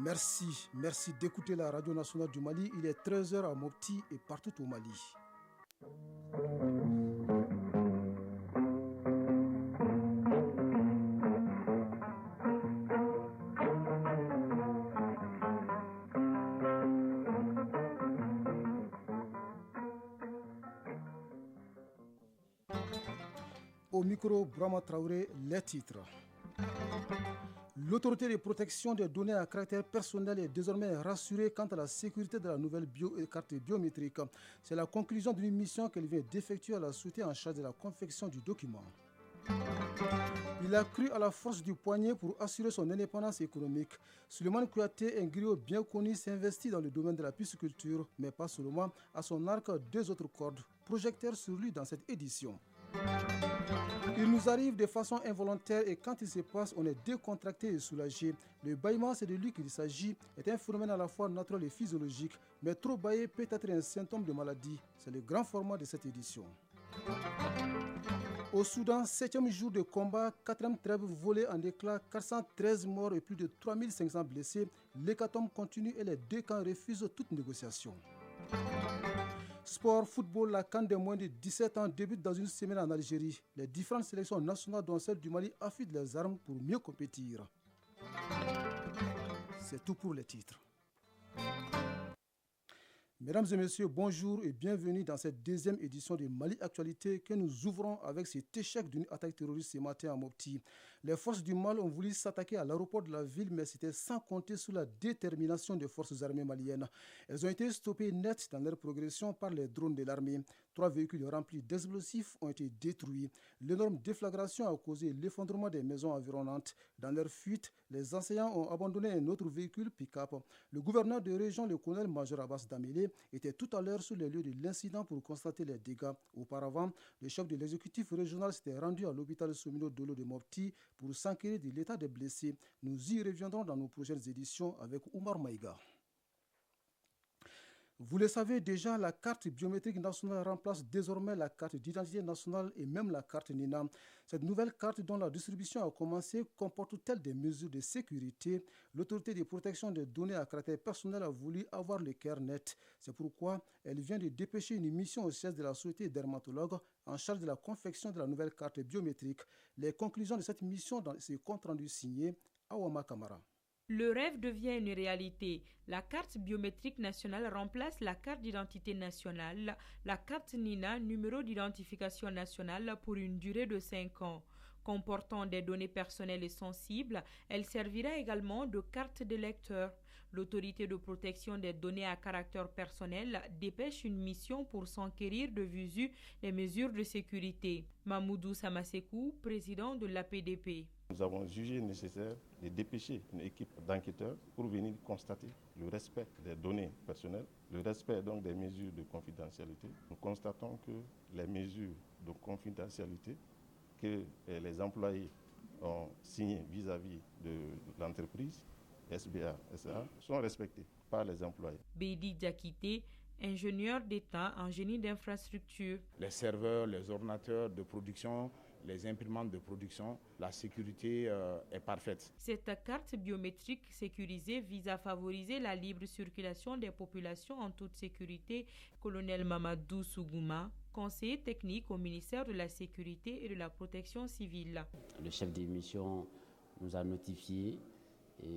Merci d'écouter la radio nationale du Mali. Il est 13 h à Mopti et partout au Mali. Au micro, Brahma Traoré, les titres. L'autorité de protection des données à caractère personnel est désormais rassurée quant à la sécurité de la nouvelle carte biométrique. C'est la conclusion d'une mission qu'elle vient d'effectuer à la société en charge de la confection du document. Il a cru à la force du poignet pour assurer son indépendance économique. Souleymane Kouyaté, un griot bien connu, s'investit dans le domaine de la pisciculture, mais pas seulement, à son arc deux autres cordes, projecteurs sur lui dans cette édition. Il nous arrive de façon involontaire et quand il se passe, on est décontracté et soulagé. Le bâillement, c'est de lui qu'il s'agit, est un phénomène à la fois naturel et physiologique, mais trop bâiller peut être un symptôme de maladie. C'est le grand format de cette édition. Au Soudan, 7e jour de combat, 4e trêve volée en éclat, 413 morts et plus de 3500 blessés. L'hécatombe continue et les deux camps refusent toute négociation. Sport, football, la CAN des moins de 17 ans débute dans une semaine en Algérie. Les différentes sélections nationales dont celle du Mali affûtent les armes pour mieux compétir. C'est tout pour les titres. Mesdames et messieurs, bonjour et bienvenue dans cette deuxième édition de Mali Actualité que nous ouvrons avec cet échec d'une attaque terroriste ce matin à Mopti. Les forces du Mali ont voulu s'attaquer à l'aéroport de la ville, mais c'était sans compter sur la détermination des forces armées maliennes. Elles ont été stoppées net dans leur progression par les drones de l'armée. 3 véhicules remplis d'explosifs ont été détruits. L'énorme déflagration a causé l'effondrement des maisons environnantes. Dans leur fuite, les enseignants ont abandonné un autre véhicule pick-up. Le gouverneur de région, le colonel-major Abbas Damélé, était tout à l'heure sur les lieux de l'incident pour constater les dégâts. Auparavant, le chef de l'exécutif régional s'était rendu à l'hôpital Somino Dolo de Mopti pour s'enquérir de l'état des blessés. Nous y reviendrons dans nos prochaines éditions avec Oumar Maïga. Vous le savez déjà, la carte biométrique nationale remplace désormais la carte d'identité nationale et même la carte NINA. Cette nouvelle carte dont la distribution a commencé comporte-t-elle des mesures de sécurité? L'autorité de protection des données à caractère personnel a voulu avoir le cœur net. C'est pourquoi elle vient de dépêcher une mission au siège de la société dermatologue en charge de la confection de la nouvelle carte biométrique. Les conclusions de cette mission dans ce compte rendu signé Awama Kamara. Le rêve devient une réalité. La carte biométrique nationale remplace la carte d'identité nationale, la carte NINA, numéro d'identification nationale, pour une durée de 5 ans. Comportant des données personnelles et sensibles, elle servira également de carte d'électeur. L'autorité de protection des données à caractère personnel dépêche une mission pour s'enquérir de visu des mesures de sécurité. Mamoudou Samasekou, président de l'APDP. Nous avons jugé nécessaire de dépêcher une équipe d'enquêteurs pour venir constater le respect des données personnelles, le respect donc des mesures de confidentialité. Nous constatons que les mesures de confidentialité que les employés ont signées vis-à-vis de l'entreprise SBA SA sont respectées par les employés. Bédi Diakité, ingénieur d'État en génie d'infrastructure. Les serveurs, les ordinateurs de production, les imprimantes de production, la sécurité est parfaite. Cette carte biométrique sécurisée vise à favoriser la libre circulation des populations en toute sécurité. Colonel Mamadou Sougouma, conseiller technique au ministère de la Sécurité et de la Protection civile. Le chef de mission nous a notifié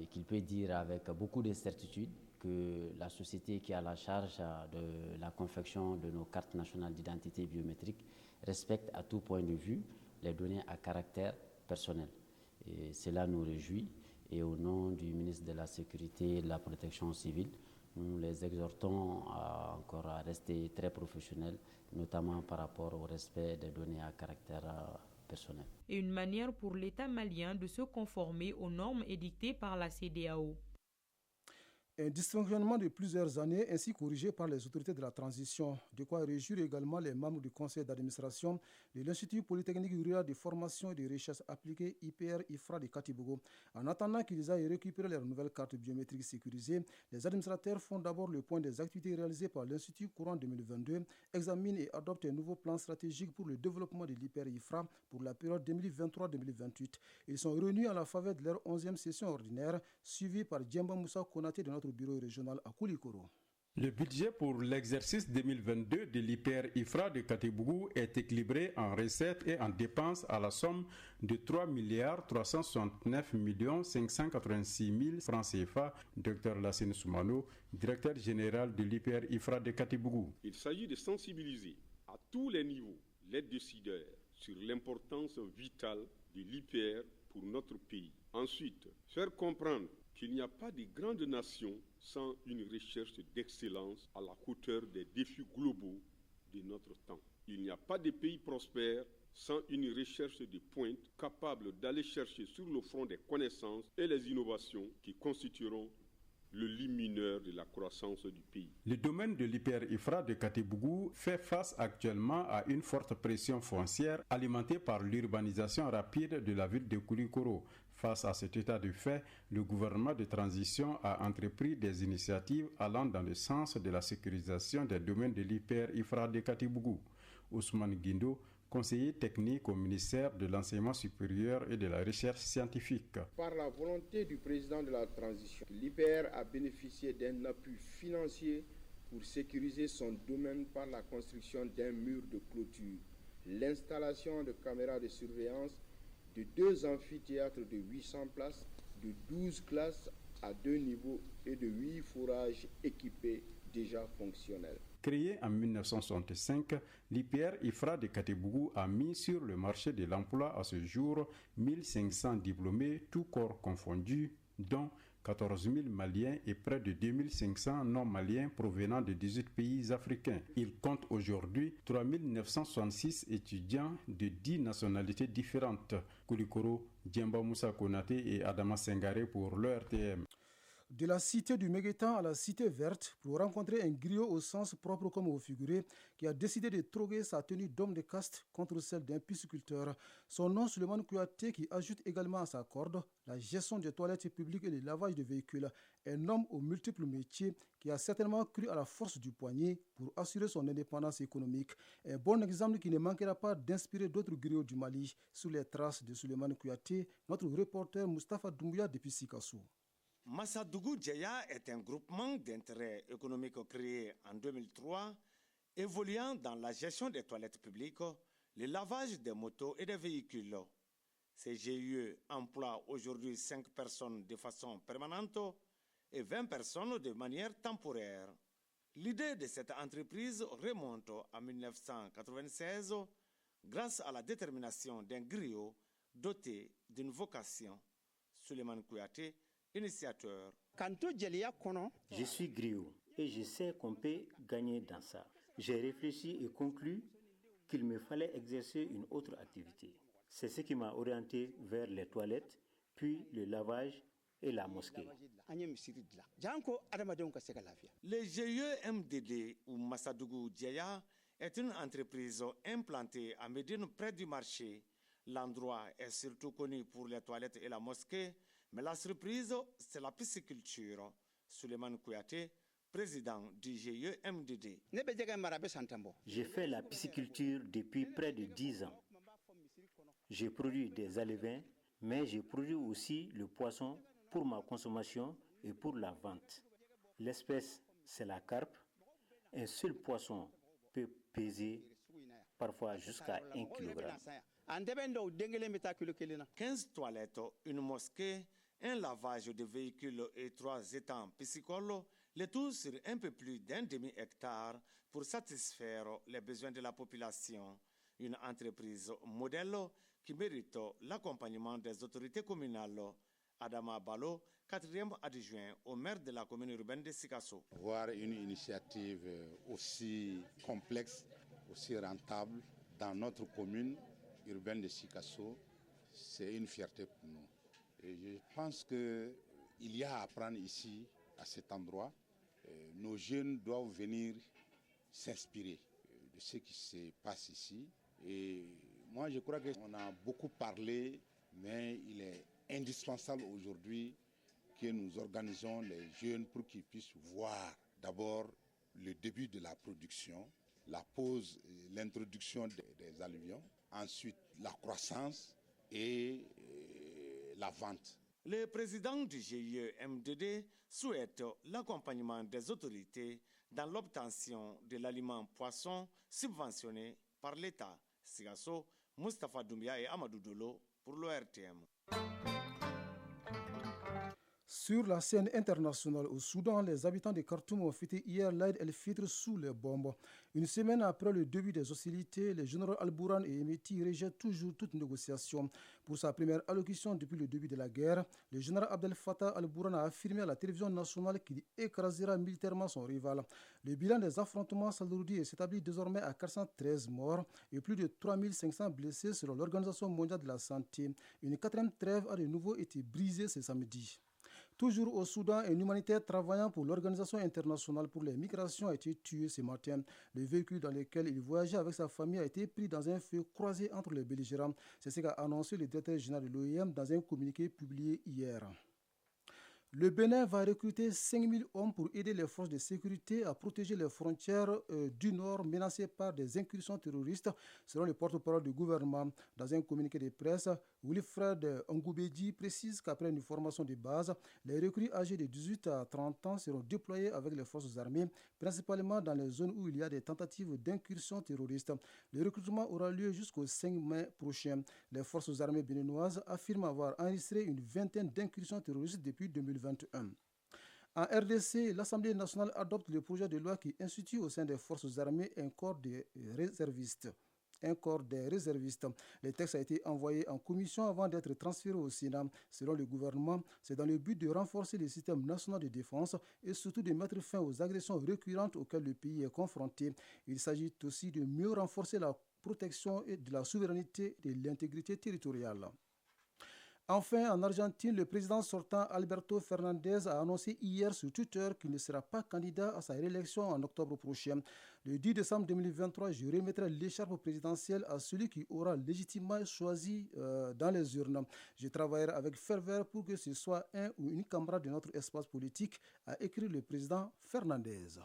qu'il peut dire avec beaucoup de certitude que la société qui a la charge de la confection de nos cartes nationales d'identité biométrique respecte à tout point de vue les données à caractère personnel. Et cela nous réjouit et au nom du ministre de la Sécurité et de la Protection civile, nous les exhortons encore à rester très professionnels, notamment par rapport au respect des données à caractère personnel. Et une manière pour l'État malien de se conformer aux normes édictées par la CEDEAO. Un dysfonctionnement de plusieurs années ainsi corrigé par les autorités de la transition, de quoi réjouir également les membres du conseil d'administration de l'Institut Polytechnique Rural de Formation et de Recherche appliquée IPR-IFRA de Katibogo. En attendant qu'ils aillent récupérer leurs nouvelles cartes biométriques sécurisées, les administrateurs font d'abord le point des activités réalisées par l'Institut courant 2022, examinent et adoptent un nouveau plan stratégique pour le développement de l'IPR-IFRA pour la période 2023-2028. Ils sont réunis à la faveur de leur 11e session ordinaire, suivie par Djemba Moussa Konaté de notre bureau régional à Koulikoro. Le budget pour l'exercice 2022 de l'IPR-IFRA de Katibougou est équilibré en recettes et en dépenses à la somme de 3 369 586 000 francs CFA. Dr Lassine Soumano, directeur général de l'IPR-IFRA de Katibougou. Il s'agit de sensibiliser à tous les niveaux les décideurs sur l'importance vitale de l'IPR pour notre pays. Ensuite, faire comprendre qu'il n'y a pas de grande nation sans une recherche d'excellence à la hauteur des défis globaux de notre temps. Il n'y a pas de pays prospère sans une recherche de pointe capable d'aller chercher sur le front des connaissances et les innovations qui constitueront le lit mineur de la croissance du pays. Le domaine de l'IPR-IFRA de Katibougou fait face actuellement à une forte pression foncière alimentée par l'urbanisation rapide de la ville de Koulikoro. Face à cet état de fait, le gouvernement de transition a entrepris des initiatives allant dans le sens de la sécurisation des domaines de l'IPR-IFRA de Katibougou. Ousmane Guindo, conseiller technique au ministère de l'Enseignement supérieur et de la Recherche scientifique. Par la volonté du président de la transition, l'IPR a bénéficié d'un appui financier pour sécuriser son domaine par la construction d'un mur de clôture, l'installation de caméras de surveillance, de 2 amphithéâtres de 800 places, de 12 classes à 2 niveaux et de 8 fourrages équipés déjà fonctionnels. Créé en 1965, l'IPR-IFRA de Katibougou a mis sur le marché de l'emploi à ce jour 1500 diplômés, tous corps confondus, dont 14 000 Maliens et près de 2500 non-maliens provenant de 18 pays africains. Il compte aujourd'hui 3 966 étudiants de 10 nationalités différentes. Koulikoro, Djemba Moussa Konaté et Adama Sengaré pour l'ERTM. De la cité du Meguetan à la cité verte pour rencontrer un griot au sens propre comme au figuré qui a décidé de troquer sa tenue d'homme de caste contre celle d'un pisciculteur. Son nom, Suleiman Kouyaté, qui ajoute également à sa corde la gestion des toilettes publiques et le lavage de véhicules. Un homme aux multiples métiers qui a certainement cru à la force du poignet pour assurer son indépendance économique. Un bon exemple qui ne manquera pas d'inspirer d'autres griots du Mali. Sous les traces de Suleiman Kouyaté, notre reporter Moustapha Doumbouya depuis Sikasso. Massadougou Djaya est un groupement d'intérêt économique créé en 2003, évoluant dans la gestion des toilettes publiques, le lavage des motos et des véhicules. Ces GIE emploient aujourd'hui 5 personnes de façon permanente et 20 personnes de manière temporaire. L'idée de cette entreprise remonte à 1996 grâce à la détermination d'un griot doté d'une vocation. Suleiman Kouyaté, initiateur. Je suis griot et je sais qu'on peut gagner dans ça. J'ai réfléchi et conclu qu'il me fallait exercer une autre activité. C'est ce qui m'a orienté vers les toilettes, puis le lavage et la mosquée. Le GIE MDD ou Massadougou Djaya est une entreprise implantée à Médine près du marché. L'endroit est surtout connu pour les toilettes et la mosquée, mais la surprise, c'est la pisciculture. Suleiman Kouyaté, président du GIE MDD. J'ai fait la pisciculture depuis près de 10 ans. J'ai produit des alevins, mais j'ai produit aussi le poisson pour ma consommation et pour la vente. L'espèce, c'est la carpe. Un seul poisson peut peser parfois jusqu'à 1 kg. 15 toilettes, une mosquée, un lavage de véhicules et 3 étangs piscicoles, le tout sur un peu plus d'un demi-hectare pour satisfaire les besoins de la population. Une entreprise modèle qui mérite l'accompagnement des autorités communales. Adama Balo, 4e adjoint au maire de la commune urbaine de Sikasso. Voir une initiative aussi complexe, aussi rentable dans notre commune urbaine de Sikasso, c'est une fierté pour nous. Et je pense qu'il y a à apprendre ici à cet endroit. Nos jeunes doivent venir s'inspirer de ce qui se passe ici. Et moi, je crois qu'on a beaucoup parlé, mais il est indispensable aujourd'hui que nous organisons les jeunes pour qu'ils puissent voir d'abord le début de la production, la pause, l'introduction des alluvions, ensuite la croissance et la vente. Le président du GIE MDD souhaite l'accompagnement des autorités dans l'obtention de l'aliment poisson subventionné par l'État. Sigasso, Moustapha Doumbia et Amadou Dolo pour l'ORTM. Sur la scène internationale au Soudan, les habitants de Khartoum ont fêté hier l'Aïd el-Fitr sous les bombes. Une semaine après le début des hostilités, le général Al-Bourhan et Hemeti rejettent toujours toute négociation. Pour sa première allocution depuis le début de la guerre, le général Abdel Fattah Al-Bourhan a affirmé à la télévision nationale qu'il écrasera militairement son rival. Le bilan des affrontements s'alourdit s'établit désormais à 413 morts et plus de 3500 blessés selon l'Organisation mondiale de la santé. Une quatrième trêve a de nouveau été brisée ce samedi. Toujours au Soudan, un humanitaire travaillant pour l'Organisation internationale pour les migrations a été tué ce matin. Le véhicule dans lequel il voyageait avec sa famille a été pris dans un feu croisé entre les belligérants. C'est ce qu'a annoncé le directeur général de l'OIM dans un communiqué publié hier. Le Bénin va recruter 5000 hommes pour aider les forces de sécurité à protéger les frontières du Nord menacées par des incursions terroristes, selon le porte-parole du gouvernement. Dans un communiqué de presse, Wilfred Ngoubedi précise qu'après une formation de base, les recrues âgés de 18 à 30 ans seront déployés avec les forces armées, principalement dans les zones où il y a des tentatives d'incursion terroriste. Le recrutement aura lieu jusqu'au 5 mai prochain. Les forces armées béninoises affirment avoir enregistré une vingtaine d'incursions terroristes depuis 2021. En RDC, l'Assemblée nationale adopte le projet de loi qui institue au sein des forces armées un corps des réservistes. Le texte a été envoyé en commission avant d'être transféré au Sénat. Selon le gouvernement, c'est dans le but de renforcer le système national de défense et surtout de mettre fin aux agressions récurrentes auxquelles le pays est confronté. Il s'agit aussi de mieux renforcer la protection et de la souveraineté et de l'intégrité territoriale. Enfin, en Argentine, le président sortant Alberto Fernandez a annoncé hier sur Twitter qu'il ne sera pas candidat à sa réélection en octobre prochain. Le 10 décembre 2023, je remettrai l'écharpe présidentielle à celui qui aura légitimement choisi dans les urnes. Je travaillerai avec ferveur pour que ce soit un ou une camarade de notre espace politique, a écrit le président Fernandez.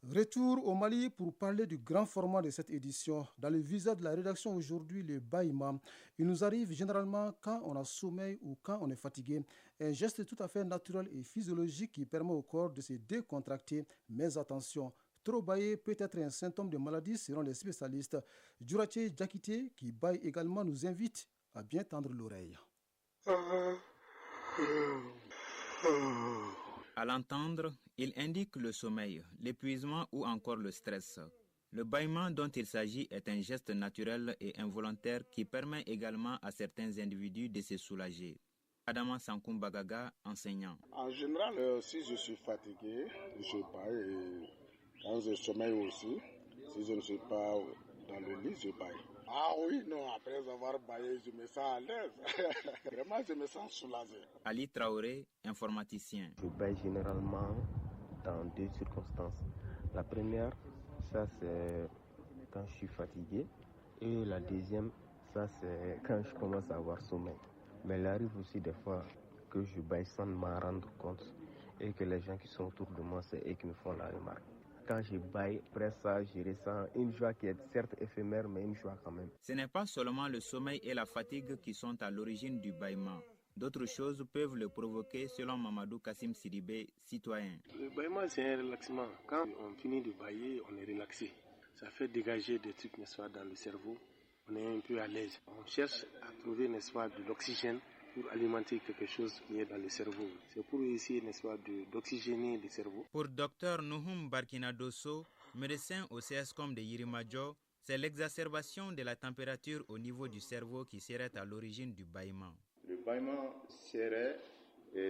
Retour au Mali pour parler du grand format de cette édition. Dans le visa de la rédaction aujourd'hui, le bâillement. Il nous arrive généralement quand on a sommeil ou quand on est fatigué. Un geste tout à fait naturel et physiologique qui permet au corps de se décontracter. Mais attention, trop bâiller peut être un symptôme de maladie selon les spécialistes. Djourache Diakité, qui bâille également, nous invite à bien tendre l'oreille. À l'entendre, il indique le sommeil, l'épuisement ou encore le stress. Le bâillement dont il s'agit est un geste naturel et involontaire qui permet également à certains individus de se soulager. Adama Sankoum Bagaga, enseignant. En général, si je suis fatigué, je bâille et quand je sommeille aussi, si je ne suis pas dans le lit, je bâille. Ah oui, non, après avoir baillé, je me sens à l'aise. Vraiment, je me sens soulagé. Ali Traoré, informaticien. Je baille généralement dans deux circonstances. La première, ça c'est quand je suis fatigué. Et la deuxième, ça c'est quand je commence à avoir sommeil. Mais il arrive aussi des fois que je baille sans m'en rendre compte et que les gens qui sont autour de moi, c'est eux qui me font la remarque. Quand je baille, après ça, je ressens une joie qui est certes éphémère, mais une joie quand même. Ce n'est pas seulement le sommeil et la fatigue qui sont à l'origine du bâillement. D'autres choses peuvent le provoquer selon Mamadou Kassim Sidibé, citoyen. Le bâillement, c'est un relaxement. Quand on finit de bailler, on est relaxé. Ça fait dégager des trucs, n'est-ce pas, dans le cerveau. On est un peu à l'aise. On cherche à trouver, n'est-ce pas, de l'oxygène pour alimenter quelque chose qui est dans le cerveau. C'est pour essayer, n'est-ce pas, d'oxygéner le cerveau. Pour Dr Nuhum Barkina Dosso, médecin au CSCOM de Yirimadjo, c'est l'exacerbation de la température au niveau du cerveau qui serait à l'origine du bâillement. Le bâillement serait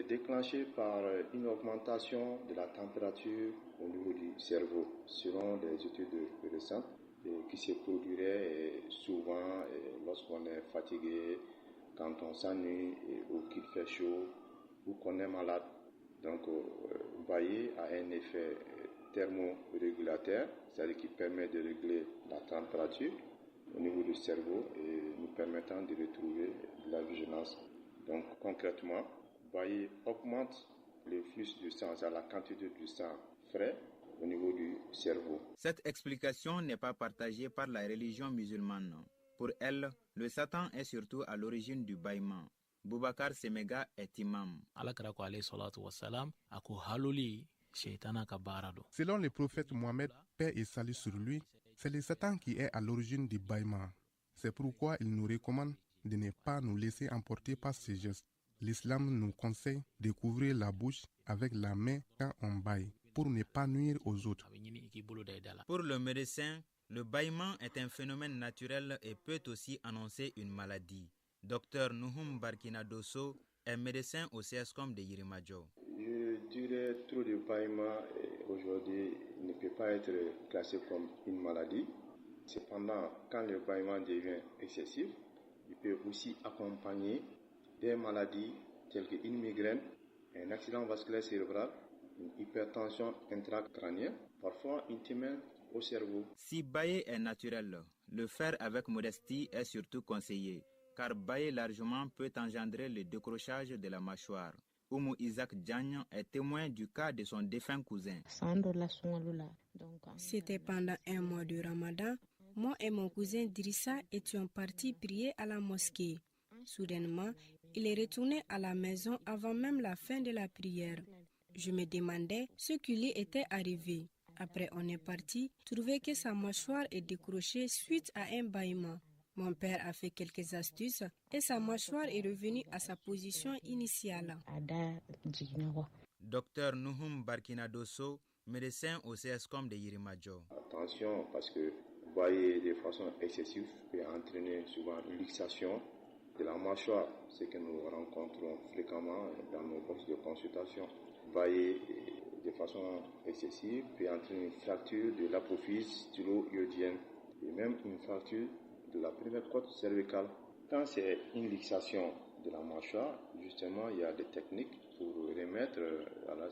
déclenché par une augmentation de la température au niveau du cerveau, selon des études récentes, qui se produirait souvent lorsqu'on est fatigué, quand on s'ennuie ou qu'il fait chaud ou qu'on est malade. Donc, bailler a un effet thermorégulateur, c'est-à-dire qui permet de régler la température au niveau du cerveau et nous permettant de retrouver de la vigilance. Donc, concrètement, bailler augmente le flux du sang, c'est-à-dire la quantité du sang frais au niveau du cerveau. Cette explication n'est pas partagée par la religion musulmane. Pour elle, le Satan est surtout à l'origine du bâillement. Boubacar Semega est imam. Selon le prophète Mohammed, paix et salut sur lui, c'est le Satan qui est à l'origine du bâillement. C'est pourquoi il nous recommande de ne pas nous laisser emporter par ces gestes. L'islam nous conseille de couvrir la bouche avec la main quand on bâille, pour ne pas nuire aux autres. Pour le médecin, le bâillement est un phénomène naturel et peut aussi annoncer une maladie. Dr Nuhum Barkina Dosso est médecin au CSCOM de Yirimajo. Je dirais trop de bâillement aujourd'hui ne peut pas être classé comme une maladie. Cependant, quand le bâillement devient excessif, il peut aussi accompagner des maladies telles qu'une migraine, un accident vasculaire cérébral, une hypertension intracrânienne, parfois une tumeur au cerveau. Si bailler est naturel, le faire avec modestie est surtout conseillé, car bailler largement peut engendrer le décrochage de la mâchoire. Oumou Isaac Diagne est témoin du cas de son défunt cousin. C'était pendant un mois du Ramadan. Moi et mon cousin Drissa étions partis prier à la mosquée. Soudainement, il est retourné à la maison avant même la fin de la prière. Je me demandais ce qui lui était arrivé. Après, on est parti trouver que sa mâchoire est décrochée suite à un bâillement. Mon père a fait quelques astuces et sa mâchoire est revenue à sa position initiale. Docteur Nuhum Barkina Dosso, médecin au CSCOM de Yirimajo. Attention, parce que bailler de façon excessive peut entraîner souvent une luxation de la mâchoire, ce que nous rencontrons fréquemment dans nos boxes de consultation. Bailler de façon excessive peut entraîner une fracture de l'apophyse thyroïdienne et même une fracture de la première côte cervicale. Quand c'est une luxation de la mâchoire, justement, il y a des techniques pour remettre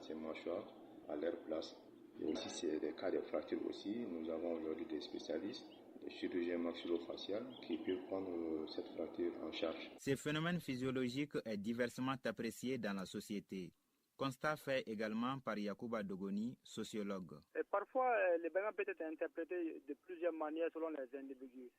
ces mâchoires à leur place. Et si c'est des cas de fracture aussi, nous avons aujourd'hui des spécialistes, des chirurgiens maxillofaciaux qui peuvent prendre cette fracture en charge. Ce phénomène physiologique est diversement apprécié dans la société. Constat fait également par Yacouba Dogoni, sociologue. Et parfois, le bâillement peut être interprété de plusieurs manières selon les individus.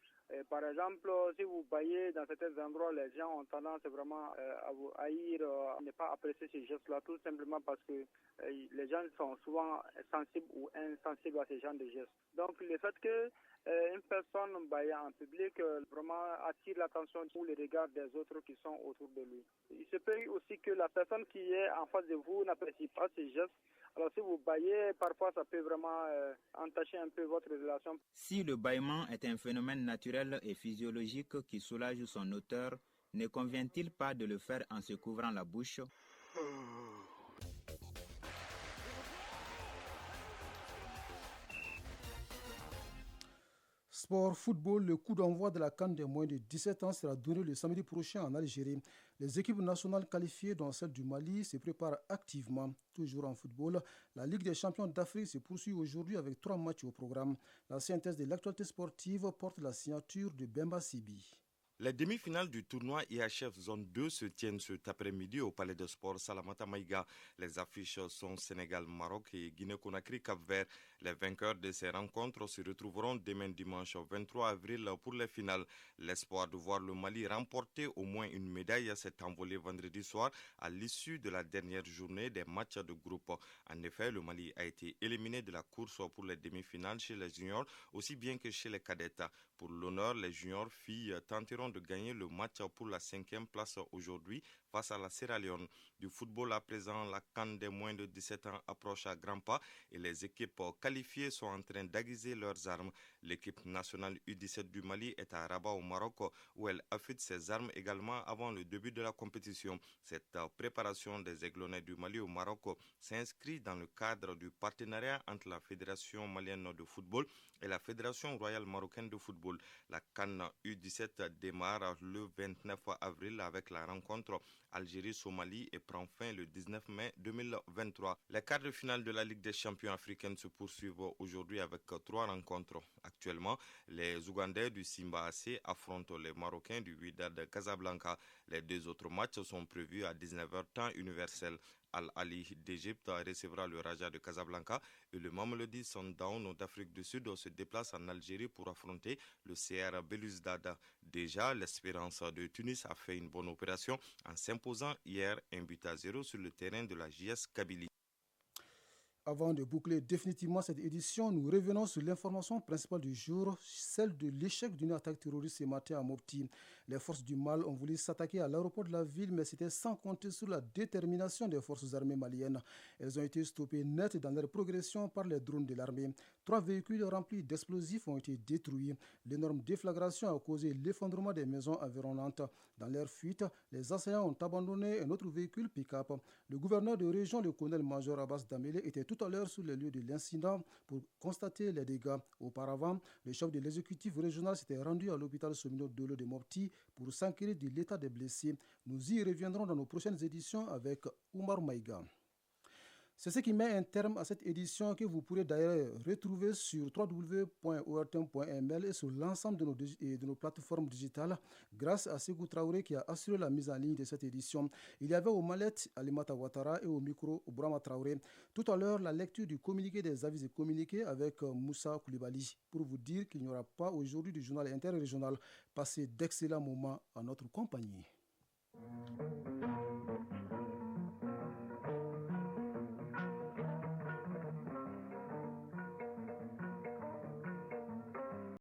Par exemple, si vous baillez dans certains endroits, les gens ont tendance vraiment à vous haïr, à ne pas apprécier ces gestes-là, tout simplement parce que les gens sont souvent sensibles ou insensibles à ces genres de gestes. Donc, le fait que une personne baillant en public vraiment attire l'attention ou le regard des autres qui sont autour de lui. Il se peut aussi que la personne qui est en face de vous n'apprécie pas ces gestes. Alors si vous baillez, parfois ça peut vraiment entacher un peu votre relation. Si le bâillement est un phénomène naturel et physiologique qui soulage son auteur, ne convient-il pas de le faire en se couvrant la bouche ? Sport, football, le coup d'envoi de la CAN des moins de 17 ans sera donné le samedi prochain en Algérie. Les équipes nationales qualifiées, dont celle du Mali, se préparent activement. Toujours en football, la Ligue des champions d'Afrique se poursuit aujourd'hui avec 3 matchs au programme. La synthèse de l'actualité sportive porte la signature de Bemba Sibi. Les demi-finales du tournoi IHF Zone 2 se tiennent cet après-midi au Palais de Sport Salamata Maïga. Les affiches sont Sénégal-Maroc et Guinée-Conakry-Cap-Vert. Les vainqueurs de ces rencontres se retrouveront demain dimanche 23 avril pour les finales. L'espoir de voir le Mali remporter au moins une médaille s'est envolé vendredi soir à l'issue de la dernière journée des matchs de groupe. En effet, le Mali a été éliminé de la course pour les demi-finales chez les juniors, aussi bien que chez les cadettes. Pour l'honneur, les juniors filles tenteront de gagner le match pour la 5e place aujourd'hui face à la Sierra Leone. Du football à présent, la CAN des moins de 17 ans approche à grands pas et les équipes qualifiées sont en train d'aiguiser leurs armes. L'équipe nationale U17 du Mali est à Rabat au Maroc où elle affûte ses armes également avant le début de la compétition. Cette préparation des Aiglonnets du Mali au Maroc s'inscrit dans le cadre du partenariat entre la Fédération malienne de football et la Fédération royale marocaine de football. La CAN U17 démarre le 29 avril avec la rencontre Algérie-Somalie et prend fin le 19 mai 2023. Les quarts de finale de la Ligue des champions africaine se poursuivent aujourd'hui avec 3 rencontres. Actuellement, les Ougandais du Simba AC affrontent les Marocains du Wydad Casablanca. Les 2 autres matchs sont prévus à 19h temps universel. Al-Ali d'Égypte recevra le Raja de Casablanca et le Mamelodi Sundown d'Afrique du Sud se déplace en Algérie pour affronter le CR Belouizdad. Déjà, l'Espérance de Tunis a fait une bonne opération en s'imposant hier 1-0 sur le terrain de la JS Kabylie. Avant de boucler définitivement cette édition, nous revenons sur l'information principale du jour, celle de l'échec d'une attaque terroriste ce matin à Mopti. Les forces du mal ont voulu s'attaquer à l'aéroport de la ville, mais c'était sans compter sur la détermination des forces armées maliennes. Elles ont été stoppées net dans leur progression par les drones de l'armée. 3 véhicules remplis d'explosifs ont été détruits. L'énorme déflagration a causé l'effondrement des maisons environnantes. Dans leur fuite, les assaillants ont abandonné un autre véhicule pick-up. Le gouverneur de région, le colonel-major Abbas Damele, était tout à l'heure sur les lieux de l'incident pour constater les dégâts. Auparavant, le chef de l'exécutif régional s'était rendu à l'hôpital Somino Dolo de Mopti pour s'inquiéter de l'état des blessés. Nous y reviendrons dans nos prochaines éditions avec Oumar Maïga. C'est ce qui met un terme à cette édition que vous pourrez d'ailleurs retrouver sur www.ortm.ml et sur l'ensemble de nos plateformes digitales grâce à Ségou Traoré qui a assuré la mise en ligne de cette édition. Il y avait aux mallettes Alimata Ouattara et au micro Brahma Traoré. Tout à l'heure, la lecture du communiqué des avis et communiqués avec Moussa Koulibaly pour vous dire qu'il n'y aura pas aujourd'hui du journal interrégional. Passez d'excellents moments en notre compagnie.